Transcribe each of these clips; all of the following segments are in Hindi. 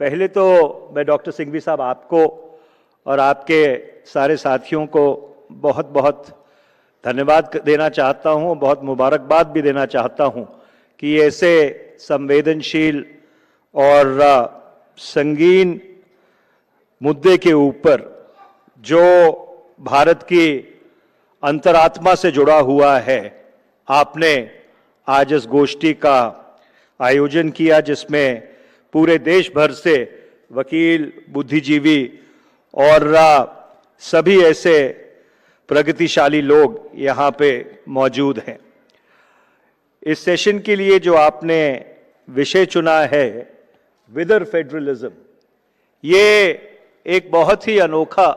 पहले तो मैं डॉक्टर सिंघवी साहब आपको और आपके सारे साथियों को बहुत बहुत धन्यवाद देना चाहता हूं, बहुत मुबारकबाद भी देना चाहता हूं कि ऐसे संवेदनशील और संगीन मुद्दे के ऊपर जो भारत की अंतरात्मा से जुड़ा हुआ है, आपने आज इस गोष्ठी का आयोजन किया जिसमें पूरे देश भर से वकील, बुद्धिजीवी और सभी ऐसे प्रगतिशाली लोग यहाँ पे मौजूद हैं। इस सेशन के लिए जो आपने विषय चुना है विदर फेडरलिज्म, ये एक बहुत ही अनोखा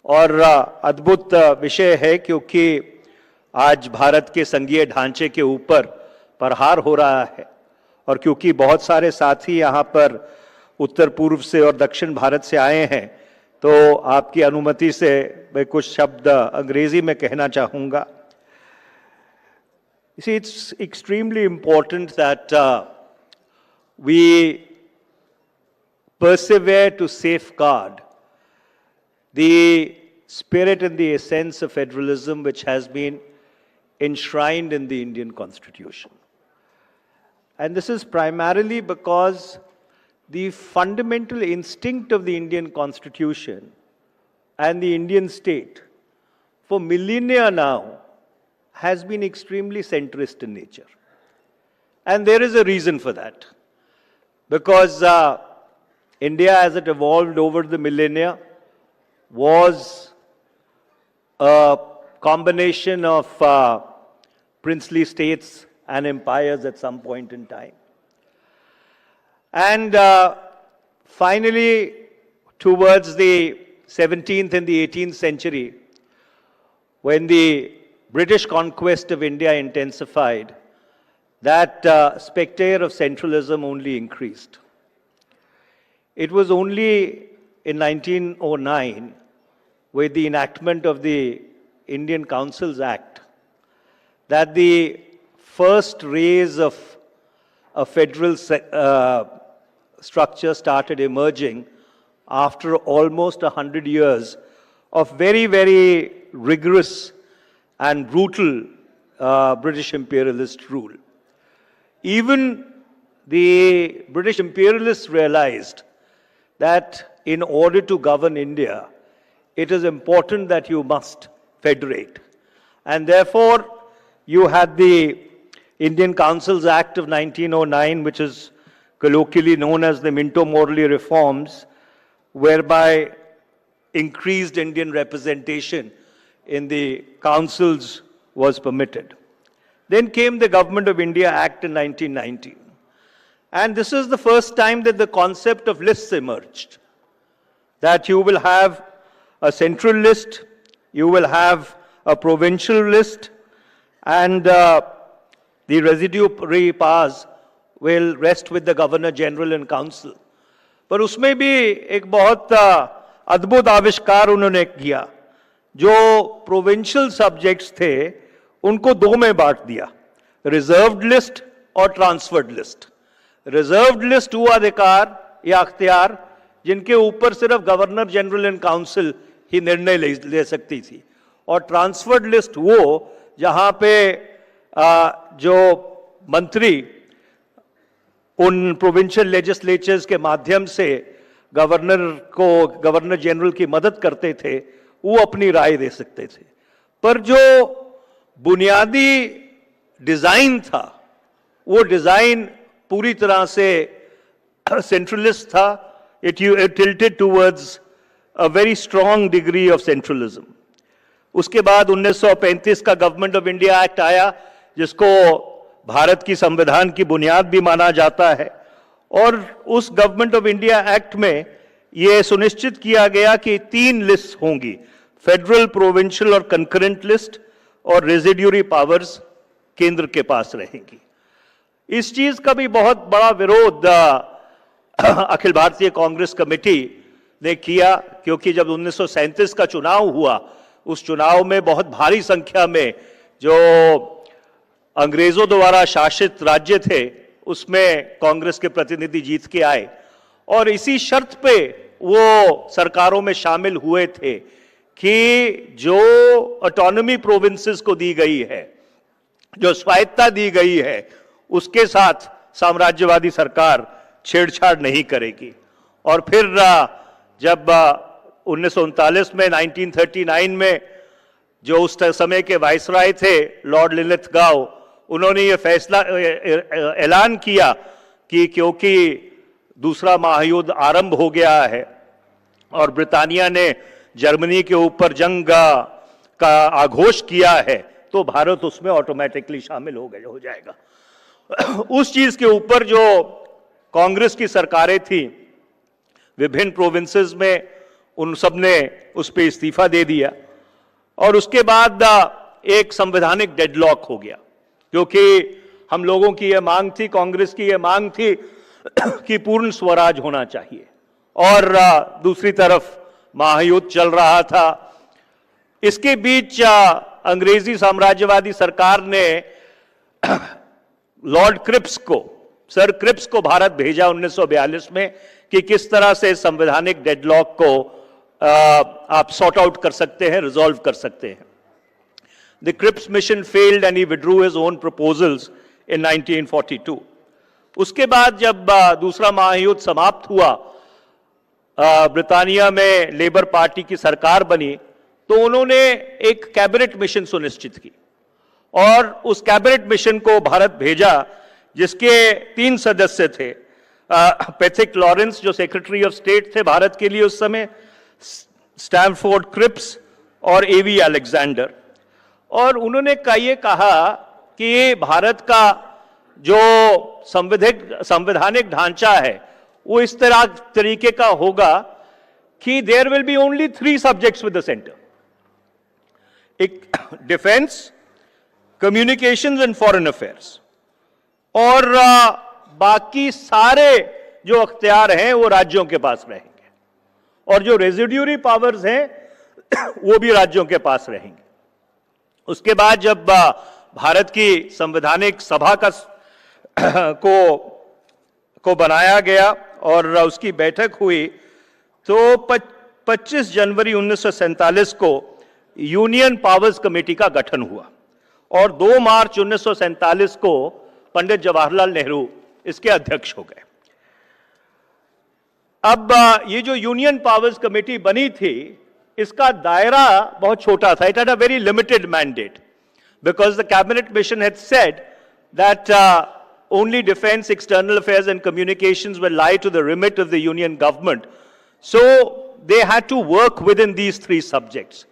और अद्भुत विषय है क्योंकि आज भारत के संघीय ढांचे के ऊपर प्रहार हो रहा है और क्योंकि बहुत सारे साथी यहाँ पर उत्तर पूर्व से और दक्षिण भारत से आए हैं, तो आपकी अनुमति से मैं कुछ शब्द अंग्रेजी में कहना चाहूँगा। You see, it's extremely important that we persevere to safeguard the spirit and the essence of federalism which has been enshrined in the Indian Constitution. And this is primarily because the fundamental instinct of the Indian Constitution and the Indian state for millennia now has been extremely centrist in nature. And there is a reason for that. Because India, as it evolved over the millennia, was a combination of princely states and empires at some point in time. And finally, towards the 17th and the 18th century, when the British conquest of India intensified, that specter of centralism only increased. It was only in 1909, with the enactment of the Indian Councils Act, that the first rays of a federal structure started emerging after almost 100 years of very, very rigorous and brutal British imperialist rule. Even the British imperialists realized that in order to govern India, it is important that you must federate. And therefore, you had the Indian Councils Act of 1909, which is colloquially known as the Minto-Morley Reforms, whereby increased Indian representation in the councils was permitted. Then came the Government of India Act in 1919. And this is the first time that the concept of lists emerged. That you will have a central list, you will have a provincial list, and the residuary powers will rest with the Governor General and Council. पर उसमें भी एक बहुत अद्भुत आविष्कार उन्होंने किया। जो प्रोविंशियल सब्जेक्ट्स थे उनको दो में बांट दिया, रिजर्व्ड लिस्ट और ट्रांसफर्ड लिस्ट। रिजर्व्ड लिस्ट वो अधिकार या अख्तियार जिनके ऊपर सिर्फ गवर्नर जनरल एंड काउंसिल ही निर्णय ले सकती थी, और ट्रांसफर्ड लिस्ट वो जहां पे जो मंत्री उन प्रोविंशियल लेजिस्लेचर्स के माध्यम से गवर्नर जनरल की मदद करते थे, वो अपनी राय दे सकते थे। पर जो बुनियादी डिजाइन था वो डिजाइन पूरी तरह से सेंट्रलिस्ट था। It tilted towards a very strong degree of centralism. उसके बाद 1935 का गवर्नमेंट ऑफ इंडिया एक्ट आया, जिसको भारत की संविधान की बुनियाद भी माना जाता है। और उस गवर्नमेंट ऑफ इंडिया एक्ट में यह सुनिश्चित किया गया कि 3 लिस्ट होंगी, फेडरल, प्रोविंशियल और कंकरेंट लिस्ट, और रेजिड्यूरी पावर्स केंद्र के पास रहेंगी। इस चीज का भी बहुत बड़ा विरोध अखिल भारतीय कांग्रेस कमेटी ने किया, क्योंकि जब 1937 का चुनाव हुआ, उस चुनाव में बहुत भारी संख्या में जो अंग्रेजों द्वारा शासित राज्य थे उसमें कांग्रेस के प्रतिनिधि जीत के आए, और इसी शर्त पे वो सरकारों में शामिल हुए थे कि जो ऑटोनॉमी प्रोविंसेस को दी गई है, जो स्वायत्ता दी गई है, उसके साथ साम्राज्यवादी सरकार छेड़छाड़ नहीं करेगी। और फिर जब 1939 में 1939 में जो उस समय के वाइसराय थे लॉर्ड लिनलिथगाउ, उन्होंने ये फैसला ऐलान किया कि क्योंकि दूसरा महायुद्ध आरंभ हो गया है और ब्रिटानिया ने जर्मनी के ऊपर जंग का आघोष किया है, तो भारत उसमें ऑटोमेटिकली शामिल हो जाएगा। उस चीज के ऊपर जो कांग्रेस की सरकारें थी विभिन्न प्रोविंसेस में, उन सब ने उस पर इस्तीफा दे दिया और उसके बाद एक संवैधानिक डेडलॉक हो गया, क्योंकि हम लोगों की यह मांग थी, कांग्रेस की यह मांग थी कि पूर्ण स्वराज होना चाहिए और दूसरी तरफ महायुद्ध चल रहा था। इसके बीच अंग्रेजी साम्राज्यवादी सरकार ने लॉर्ड क्रिप्स को, सर क्रिप्स को भारत भेजा 1942 में कि किस तरह से संवैधानिक डेडलॉक को आप सॉर्ट आउट कर सकते हैं, रिजॉल्व कर सकते हैं। The Cripps mission failed and he withdrew his own proposals in 1942। उसके बाद जब दूसरा महायुद्ध समाप्त हुआ, ब्रिटानिया में लेबर पार्टी की सरकार बनी, तो उन्होंने एक कैबिनेट मिशन सुनिश्चित की और उस कैबिनेट मिशन को भारत भेजा, जिसके 3 सदस्य थे। पैथिक लॉरेंस जो सेक्रेटरी ऑफ स्टेट थे भारत के लिए उस समय, स्टैमफोर्ड क्रिप्स और एवी अलेक्जेंडर। और उन्होंने ये कहा कि भारत का जो संवैधानिक ढांचा है वो इस तरीके का होगा कि there will be only 3 subjects with the centre, एक defence, communications and foreign affairs, और बाकी सारे जो अख्तियार हैं वो राज्यों के पास रहेंगे और जो रेजिड्यूरी पावर्स हैं वो भी राज्यों के पास रहेंगे। उसके बाद जब भारत की संवैधानिक सभा को बनाया गया और उसकी बैठक हुई, तो 25 जनवरी 1947 को यूनियन पावर्स कमेटी का गठन हुआ और 2 मार्च 1947 को पंडित जवाहरलाल नेहरू इसके अध्यक्ष हो गए। अब ये जो यूनियन पावर्स कमेटी बनी थी, इसका दायरा बहुत छोटा था। It had a very limited mandate because the cabinet mission had said that only defense, external affairs and communications will lie to the remit of the union government. So they had to work within these 3 subjects.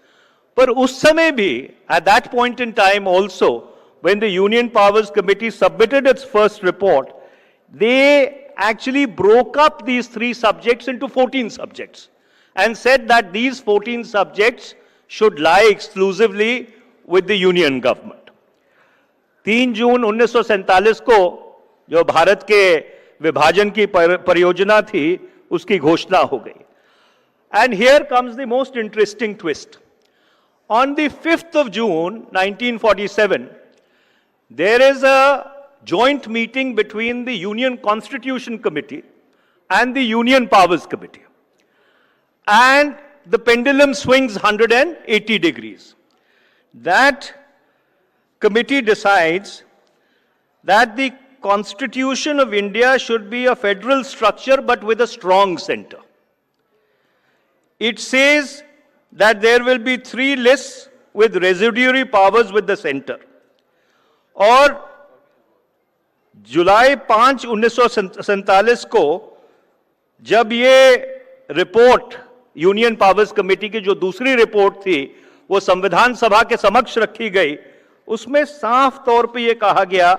पर उस समय भी, at that point in time also, when the Union Powers Committee submitted its first report, they actually broke up these 3 subjects into 14 subjects and said that these 14 subjects should lie exclusively with the union government. 3 जून 1947 को जो भारत के विभाजन की परियोजना थी, उसकी घोषणा हो गई। And here comes the most interesting twist. On the 5th of June 1947, there is a joint meeting between the Union Constitution Committee and the Union Powers Committee. And the pendulum swings 180 degrees. That committee decides that the Constitution of India should be a federal structure but with a strong center. It says that there will be 3 lists with residuary powers with the center. और जुलाई 5, 1947 को जब ये रिपोर्ट यूनियन पावर्स कमेटी की जो दूसरी रिपोर्ट थी वो संविधान सभा के समक्ष रखी गई, उसमें साफ तौर पे ये कहा गया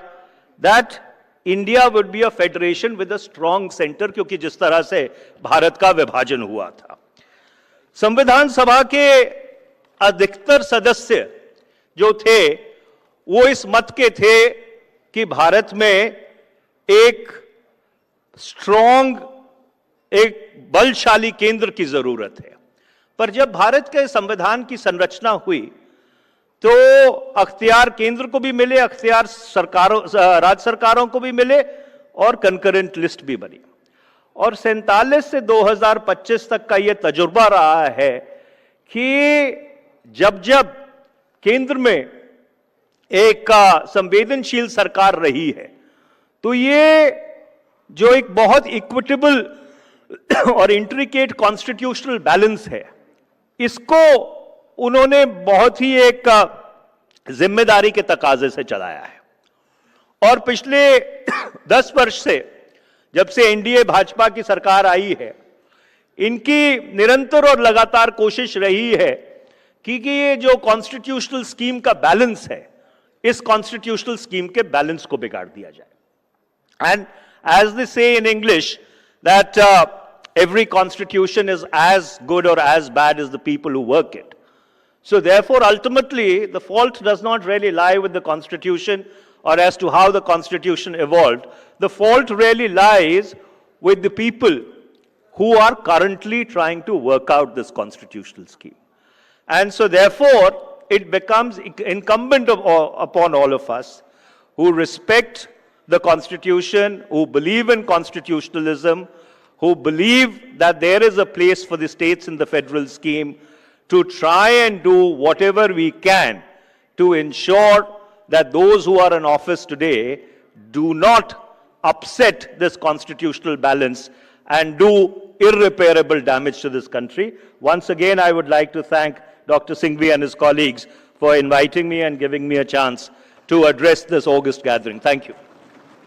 that India would be a federation with a strong centre, क्योंकि जिस तरह से भारत का विभाजन हुआ था। संविधान सभा के अधिकतर सदस्य जो थे वो इस मत के थे कि भारत में एक स्ट्रॉन्ग, एक बलशाली केंद्र की जरूरत है। पर जब भारत के संविधान की संरचना हुई तो अख्तियार केंद्र को भी मिले, अख्तियार सरकारों, राज्य सरकारों को भी मिले और कंकरेंट लिस्ट भी बनी। और 47 से 2025 तक का ये तजुर्बा रहा है कि जब जब केंद्र में एक संवेदनशील सरकार रही है, तो ये जो एक बहुत इक्विटेबल और इंट्रिकेट कॉन्स्टिट्यूशनल बैलेंस है, इसको उन्होंने बहुत ही एक जिम्मेदारी के तकाजे से चलाया है। और पिछले 10 वर्ष से, जब से एनडीए भाजपा की सरकार आई है, इनकी निरंतर और लगातार कोशिश रही है कि ये जो कॉन्स्टिट्यूशनल स्कीम का बैलेंस है, इस कॉन्स्टिट्यूशनल स्कीम के बैलेंस को बिगाड़ दिया जाए। एंड एज दे से in English that every constitution is as good or as bad as the people who work it. So therefore, ultimately, the fault does not really lie with the constitution or as to how the constitution evolved. The fault really lies with the people who are currently trying to work out this constitutional scheme. And so therefore, it becomes incumbent upon all of us who respect the constitution, who believe in constitutionalism, who believe that there is a place for the states in the federal scheme, to try and do whatever we can to ensure that those who are in office today do not upset this constitutional balance and do irreparable damage to this country. Once again, I would like to thank Dr. Singhvi and his colleagues for inviting me and giving me a chance to address this August gathering. Thank you.